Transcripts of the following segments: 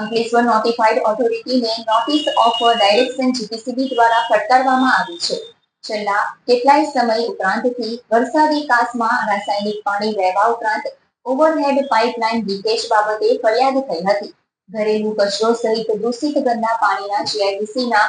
Ankleshwar notified ઓથોરિટીને notice of direction GPCB દ્વારા ફટકારવામાં આવી છે. છેલ્લા કેટલાય સમય ઉપરાંતથી વરસાદી કાસમાં રાસાયણિક પાણી વહેવા ઉપરાંત ઓવરહેડ પાઇપલાઇન લીકેજ બાબતે ફરિયાદ થઈ હતી. ઘરેલું કચરો સહિત દૂષિત ગંદા પાણીના જીઆઈડીસીના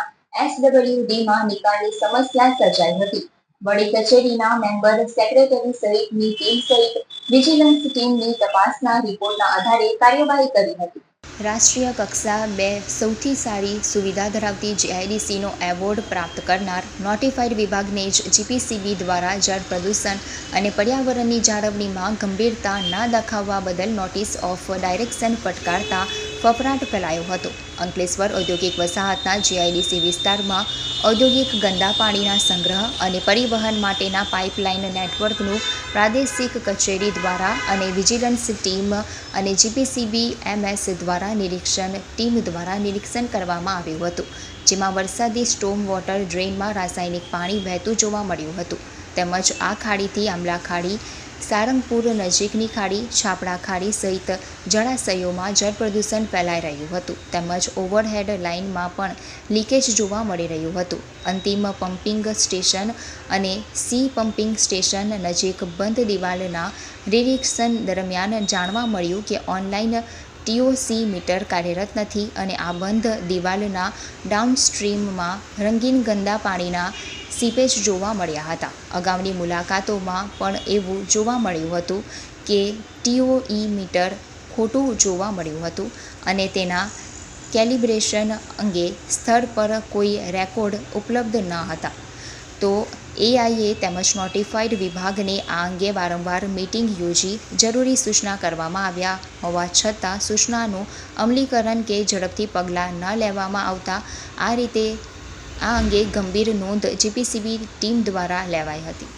SWDમાં નિકાલની સમસ્યા સર્જાઈ હતી. વડી કચેરીના મેમ્બર સેક્રેટરી સહિતની ટીમ સહિત વિજિલન્સ ટીમની તપાસના રિપોર્ટના આધારે કાર્યવાહી કરી હતી. રાષ્ટ્રીય કક્ષા 2 સૌથી સારી સુવિધા ધરાવતી જીઆઈડીસીનો એવોર્ડ પ્રાપ્ત કરનાર નોટિફાઈડ વિભાગને જ જીપીસીબી દ્વારા જળ પ્રદૂષણ અને પર્યાવરણની જાળવણીમાં ગંભીરતા ના દાખવવા બદલ નોટિસ ઓફ ડાયરેક્શન ફટકારતા ફફડાટ ફેલાયો હતો. અંકલેશ્વર ઔદ્યોગિક વસાહતના જીઆઈડીસી વિસ્તારમાં ઔદ્યોગિક ગંદા પાણીના સંગ્રહ અને પરિવહન માટેના પાઇપલાઇન નેટવર્કનું પ્રાદેશિક કચેરી દ્વારા અને વિજિલન્સ ટીમ અને જીપીસીબી MS દ્વારા નિરીક્ષણ કરવામાં આવ્યું હતું, જેમાં વરસાદી સ્ટોમ વોટર ડ્રેઇનમાં રાસાયણિક પાણી વહેતું જોવા મળ્યું હતું. તેમજ આ ખાડીથી આંબલા ખાડી, સારંગપુર નજીકની ખાડી, છાપડા ખાડી સહિત જળાશયોમાં જળ પ્રદૂષણ ફેલાઈ રહ્યું હતું. તેમજ ઓવરહેડ લાઇનમાં પણ લીકેજ જોવા મળી રહ્યું હતું. અંતિમ પમ્પિંગ સ્ટેશન અને સી પમ્પિંગ સ્ટેશન નજીક બંધ દિવાલના નિરીક્ષણ દરમિયાન જાણવા મળ્યું કે ઓનલાઈન TOC મીટર કાર્યરત નથી અને આ બંધ દિવાલના ડાઉનસ્ટ્રીમમાં રંગીન ગંદા પાણીના સીપેજ જોવા મળ્યા હતા. અગાઉની મુલાકાતોમાં પણ એવું જોવા મળ્યું હતું કે TOE મીટર ખોટું જોવા મળ્યું હતું અને તેના કેલિબ્રેશન અંગે સ્થળ પર કોઈ રેકોર્ડ ઉપલબ્ધ ન હતા. તો AIA તેમજ નોટિફાઈડ વિભાગને આ અંગે વારંવાર મીટિંગ યોજી જરૂરી સૂચના કરવામાં આવ્યા હોવા છતાં સૂચનાનું અમલીકરણ કે ઝડપથી પગલાં ન લેવામાં આવતા આ અંગે ગંભીર નોંધ જીપીસીબી ટીમ દ્વારા લેવાઈ હતી.